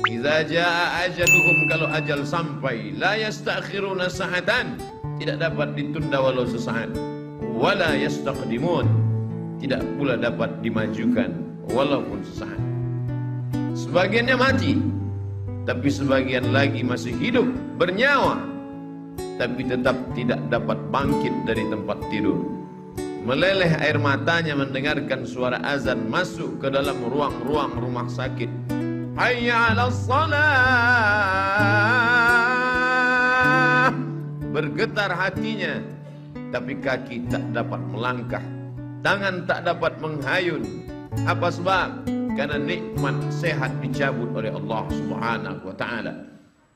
Idza jaa ajaluhum, kalau ajal sampai, la yastakhiruna sa'atan, tidak dapat ditunda walau sesaat, wala yastaqdimun, tidak pula dapat dimajukan walaupun sesaat. Sebagiannya mati, tapi sebagian lagi masih hidup, bernyawa, tapi tetap tidak dapat bangkit dari tempat tidur. Meleleh air matanya mendengarkan suara azan masuk ke dalam ruang-ruang rumah sakit. Hayya 'alas shalah. Bergetar hatinya, tapi kaki tak dapat melangkah, tangan tak dapat menghayun. Apa sebab? Karena nikmat sehat dicabut oleh Allah Subhanahu wa ta'ala.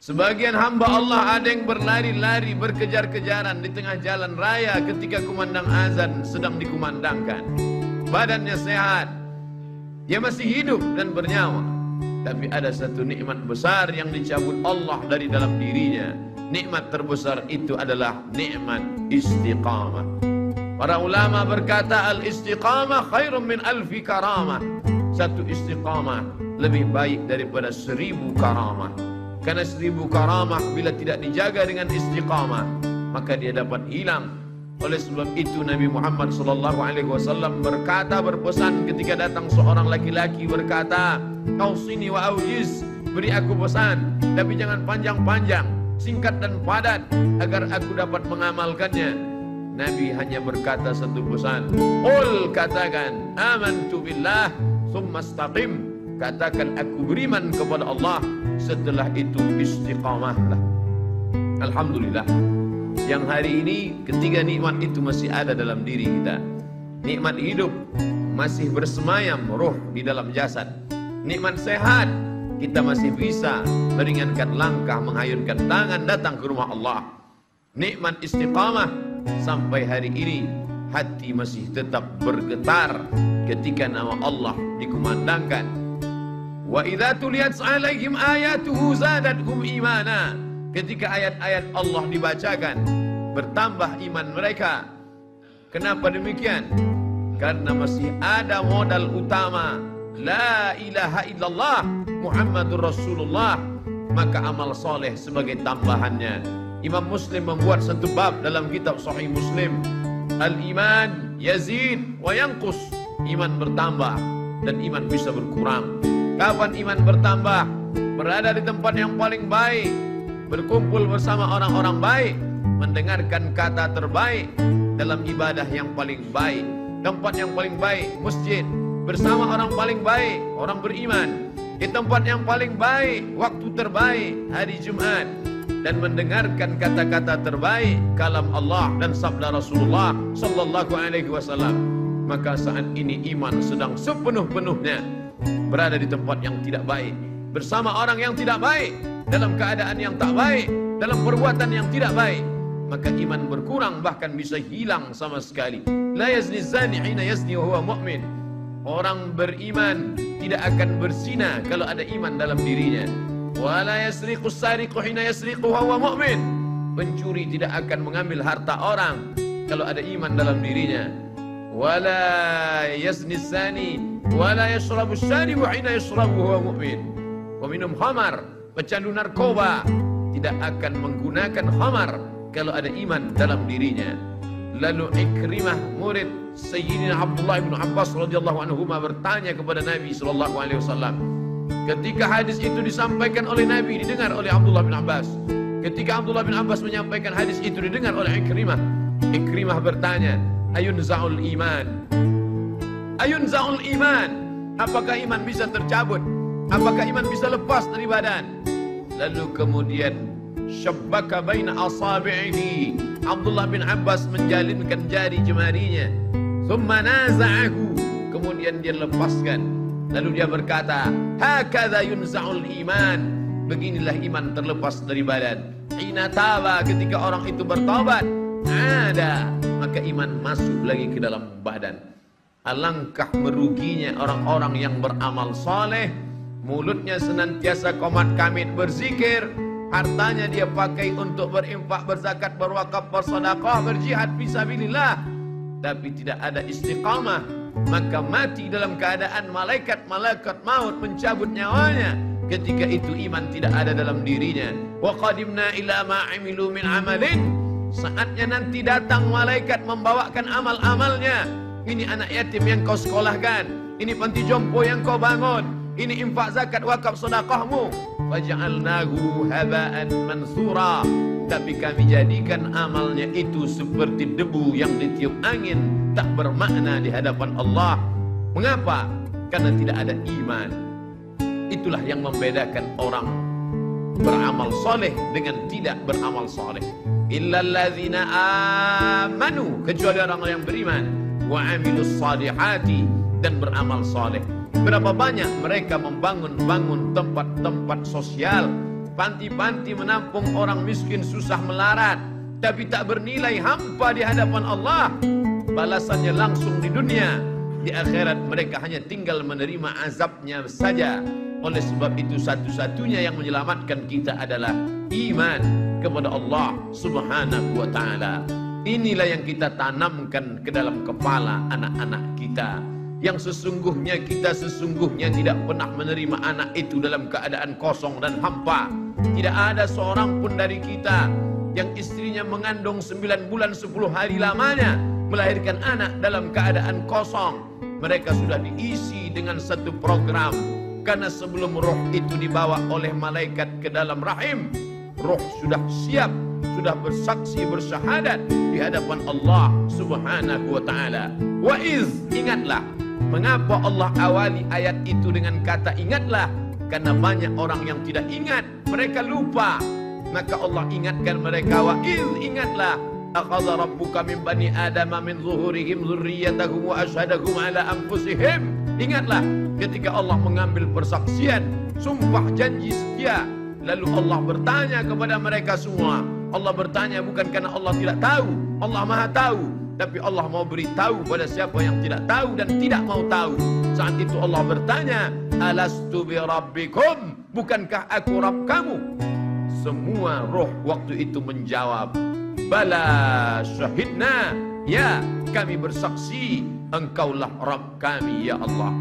Sebagian hamba Allah ada yang berlari-lari, berkejar-kejaran di tengah jalan raya ketika kumandang azan sedang dikumandangkan. Badannya sehat, dia masih hidup dan bernyawa, tapi ada satu nikmat besar yang dicabut Allah dari dalam dirinya. Nikmat terbesar itu adalah nikmat istiqamah. Para ulama berkata, al-istiqamah khairun min alfi karamah. Satu istiqamah lebih baik daripada 1000 karamah. Karena 1000 karamah bila tidak dijaga dengan istiqamah, maka dia dapat hilang. Oleh sebab itu Nabi Muhammad SAW berkata, berpesan ketika datang seorang laki-laki berkata, "Ausini wa aujiz," beri aku pesan, tapi jangan panjang-panjang, singkat dan padat, agar aku dapat mengamalkannya. Nabi hanya berkata satu pesan, "Qul," katakan, "amantu billah, tsumma istaqim," katakan aku beriman kepada Allah, setelah itu istiqamahlah. Alhamdulillah, yang hari ini ketiga nikmat itu masih ada dalam diri kita. Nikmat hidup, masih bersemayam roh di dalam jasad. Nikmat sehat, kita masih bisa meringankan langkah, menghayunkan tangan datang ke rumah Allah. Nikmat istiqamah, sampai hari ini hati masih tetap bergetar ketika nama Allah dikumandangkan. Wa idza tuliyat 'alaihim ayatuhu zadatuhum imana. Ketika ayat-ayat Allah dibacakan, bertambah iman mereka. Kenapa demikian? Karena masih ada modal utama, la ilaha illallah Muhammadur Rasulullah, maka amal soleh sebagai tambahannya. Imam Muslim membuat satu bab dalam kitab Sahih Muslim, al-iman yazid wa yanqus. Iman bertambah dan iman bisa berkurang. Kapan iman bertambah? Berada di tempat yang paling baik, berkumpul bersama orang-orang baik, mendengarkan kata terbaik, dalam ibadah yang paling baik, tempat yang paling baik, masjid, bersama orang paling baik, orang beriman, di tempat yang paling baik, waktu terbaik, hari Jumat, dan mendengarkan kata-kata terbaik, kalam Allah dan sabda Rasulullah sallallahu alaihi wasallam. Maka saat ini iman sedang sepenuh-penuhnya berada di tempat yang tidak baik, bersama orang yang tidak baik, dalam keadaan yang tak baik, dalam perbuatan yang tidak baik, maka iman berkurang, bahkan bisa hilang sama sekali. La yazni zani hina yazni wa huwa mu'min. Orang beriman tidak akan berzina kalau ada iman dalam dirinya. Wa la yasriqu sariqu hina yasriqu wa huwa mu'min. Pencuri tidak akan mengambil harta orang kalau ada iman dalam dirinya. Wa la yazni zani wala yashrabu syaribu hina yashrabu huwa mu'min. Peminum khamar, pecandu narkoba tidak akan menggunakan khamar kalau ada iman dalam dirinya. Lalu Ikrimah, murid Sayyidina Abdullah bin Abbas radhiyallahu anhu bertanya kepada Nabi sallallahu alaihi wasallam. Ketika hadis itu disampaikan oleh Nabi, didengar oleh Abdullah bin Abbas. Ketika Abdullah bin Abbas menyampaikan hadis itu, didengar oleh Ikrimah. Ikrimah bertanya, "Ayunza'ul iman?" Ayunza'ul iman, apakah iman bisa tercabut? Apakah iman bisa lepas dari badan? Lalu kemudian syabbaka baina asabi'ihi, Abdullah bin Abbas menjalinkan jari jemarinya. Thumma naza'ahu, kemudian dia lepaskan. Lalu dia berkata, hakadha yunza'ul iman, beginilah iman terlepas dari badan. Hina taba, ketika orang itu bertobat, ada, maka iman masuk lagi ke dalam badan. Alangkah meruginya orang-orang yang beramal saleh, mulutnya senantiasa qomat kamit berzikir, hartanya dia pakai untuk berinfak, berzakat, berwakaf, bersedekah, berjihad fisabilillah, tapi tidak ada istiqamah, maka mati dalam keadaan malaikat maut mencabut nyawanya ketika itu iman tidak ada dalam dirinya. Wa qadimna ila ma 'amilu min 'amalin, saatnya nanti datang malaikat membawakan amal-amalnya. Ini anak yatim yang kau sekolahkan, ini panti jompo yang kau bangun, ini infak zakat wakaf sedekahmu. Faja'alnahu haba'an mansura, tapi kami jadikan amalnya itu seperti debu yang ditiup angin, tak bermakna di hadapan Allah. Mengapa? Karena tidak ada iman. Itulah yang membedakan orang beramal soleh dengan tidak beramal soleh. Illalladzina amanu, kecuali orang yang beriman, wa amilus salihati, dan beramal soleh. Berapa banyak mereka membangun tempat-tempat sosial, panti-panti menampung orang miskin susah melarat, tapi tak bernilai hampa di hadapan Allah. Balasannya langsung di dunia, di akhirat mereka hanya tinggal menerima azabnya saja. Oleh sebab itu satu-satunya yang menyelamatkan kita adalah iman kepada Allah Subhanahu wa ta'ala. Inilah yang kita tanamkan ke dalam kepala anak-anak kita. Yang sesungguhnya kita tidak pernah menerima anak itu dalam keadaan kosong dan hampa. Tidak ada seorang pun dari kita yang istrinya mengandung 9 bulan 10 hari lamanya melahirkan anak dalam keadaan kosong. Mereka sudah diisi dengan satu program. Karena sebelum roh itu dibawa oleh malaikat ke dalam rahim, roh sudah siap, sudah bersaksi bersyahadat di hadapan Allah Subhanahu wa ta'ala. Wa iz, ingatlah. Mengapa Allah awali ayat itu dengan kata ingatlah? Karena banyak orang yang tidak ingat, mereka lupa. Maka Allah ingatkan mereka, wa iz, ingatlah. Akhadha rabbuka min bani adama min zuhurihim dzurriyyatahum wa asyhadahum ala anfusihim. Ingatlah ketika Allah mengambil persaksian, sumpah janji setia, lalu Allah bertanya kepada mereka semua. Allah bertanya bukan karena Allah tidak tahu, Allah Maha tahu, tapi Allah mau beritahu pada siapa yang tidak tahu dan tidak mau tahu. Saat itu Allah bertanya, alastu bi rabbikum, bukankah aku Rabb kamu? Semua roh waktu itu menjawab, bala syahidna, ya kami bersaksi engkaulah Rabb kami ya Allah.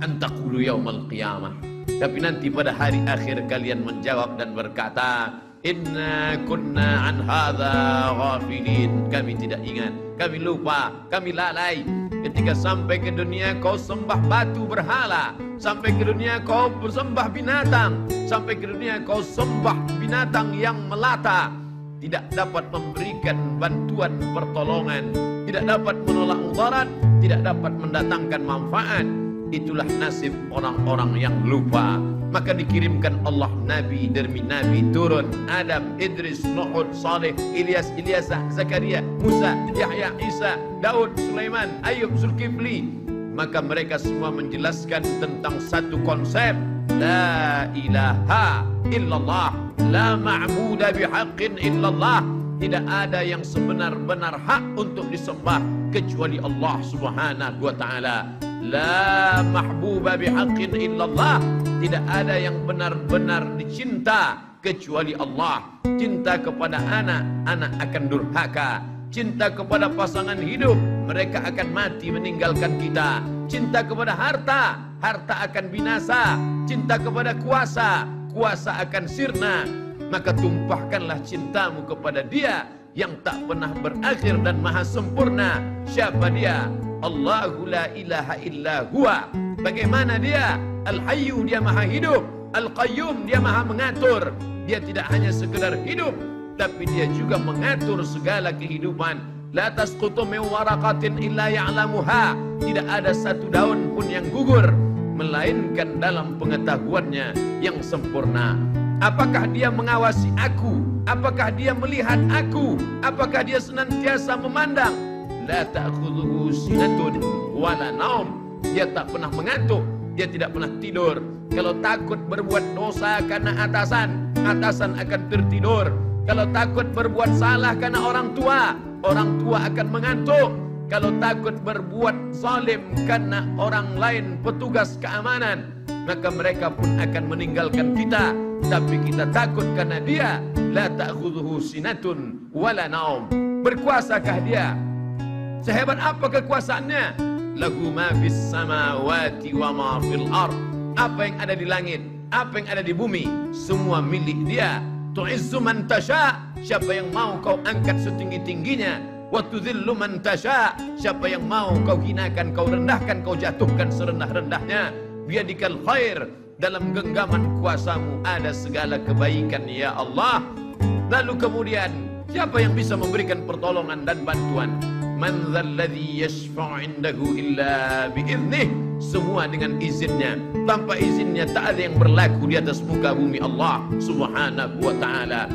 Antaqulu yaumal qiyamah, tapi nanti pada hari akhir kalian menjawab dan berkata, inna kunna an hadza ghafilin, kami tidak ingat, kami lupa, kami lalai. Ketika sampai ke dunia kau sembah batu berhala, sampai ke dunia kau bersembah binatang, sampai ke dunia kau sembah binatang yang melata, tidak dapat memberikan bantuan pertolongan, tidak dapat menolak mudarat, tidak dapat mendatangkan manfaat. Itulah nasib orang-orang yang lupa. Maka dikirimkan Allah Nabi demi Nabi turun, Adam, Idris, Nuh, Saleh, Ilyas, Ilyasah, Zakaria, Musa, Yahya, Isa, Daud, Sulaiman, Ayub, Zulkifli. Maka mereka semua menjelaskan tentang satu konsep, la ilaha illallah, la ma'buda bihaqqin illallah. Tidak ada yang sebenar-benar hak untuk disembah kecuali Allah Subhanahu wa ta'ala. La mahbuba bihaqqin illallah, tidak ada yang benar-benar dicinta kecuali Allah. Cinta kepada anak, anak akan durhaka. Cinta kepada pasangan hidup, mereka akan mati meninggalkan kita. Cinta kepada harta, harta akan binasa. Cinta kepada kuasa, kuasa akan sirna. Maka tumpahkanlah cintamu kepada Dia yang tak pernah berakhir dan maha sempurna. Siapa Dia? Allahu la ilaha illa huwa. Bagaimana Dia? Al-Hayyu, Dia maha hidup. Al-Qayyum, Dia maha mengatur. Dia tidak hanya sekedar hidup, tapi Dia juga mengatur segala kehidupan. La tasqutu min waraqatin illa ya'lamuha. Tidak ada satu daun pun yang gugur melainkan dalam pengetahuannya yang sempurna. Apakah Dia mengawasi aku? Apakah Dia melihat aku? Apakah Dia senantiasa memandang? La ta'khudhuhu sinatun wala naum. Dia tak pernah mengantuk, Dia tidak pernah tidur. Kalau takut berbuat dosa karena atasan, atasan akan tertidur. Kalau takut berbuat salah karena orang tua akan mengantuk. Kalau takut berbuat zalim karena orang lain petugas keamanan, maka mereka pun akan meninggalkan kita. Tapi kita takut karena Dia. La ta'khudhuhu sinatun wala naum. Berkuasakah Dia? Sehebat apa kekuasaannya? Lahu ma fis samawati wa ma fil ard. Apa yang ada di langit, Apa yang ada di bumi semua milik Dia. Tu'izzu man tasha, siapa yang mau kau angkat setinggi-tingginya. Wa tudhillu man tasha, siapa yang mau kau hinakan, kau rendahkan, kau jatuhkan serendah-rendahnya. Biadikal khair, dalam genggaman kuasamu ada segala kebaikan ya Allah. Lalu kemudian siapa yang bisa memberikan pertolongan dan bantuan? Man dzalladzi yashfa'u 'indahu illa bi'idnih, semua dengan izinnya. Tanpa izinnya tak ada yang berlaku di atas muka bumi Allah Subhanahu wa ta'ala.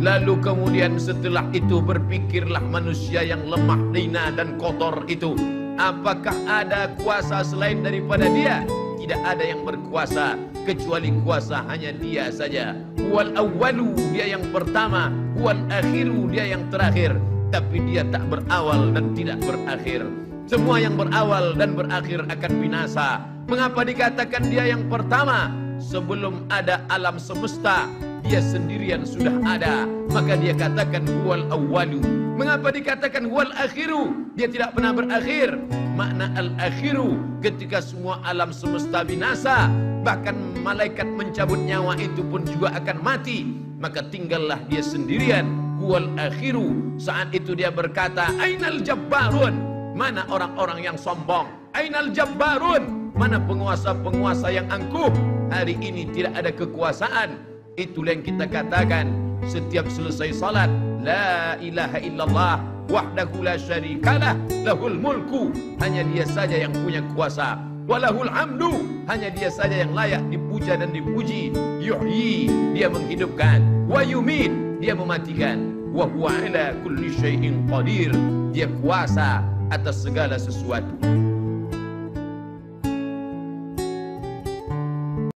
Lalu kemudian setelah itu berpikirlah manusia yang lemah, hina dan kotor itu, apakah ada kuasa selain daripada Dia? Tidak ada yang berkuasa kecuali kuasa hanya Dia saja. Wal awwalu, Dia yang pertama. Wal akhiru, Dia yang terakhir. Tapi Dia tak berawal dan tidak berakhir. Semua yang berawal dan berakhir akan binasa. Mengapa dikatakan Dia yang pertama? Sebelum ada alam semesta, Dia sendirian sudah ada. Maka Dia katakan huwal awwalu. Mengapa dikatakan huwal akhiru? Dia tidak pernah berakhir. Makna al-akhiru, ketika semua alam semesta binasa, bahkan malaikat mencabut nyawa itu pun juga akan mati, maka tinggallah Dia sendirian. Huwal akhiru. Saat itu Dia berkata, ainal jabbarun, mana orang-orang yang sombong? Ainal jabbarun, mana penguasa-penguasa yang angkuh? Hari ini tidak ada kekuasaan. Itulah yang kita katakan setiap selesai salat, la ilaha illallah wahdahu la syarikalah, lahul mulku, hanya Dia saja yang punya kuasa. Walahul hamdu, hanya Dia saja yang layak dipuja dan dipuji. Yuhyi, Dia menghidupkan. Wa yumit, Dia mematikan. Wa huwa ala kulli syai'in qadir, Dia kuasa atas segala sesuatu.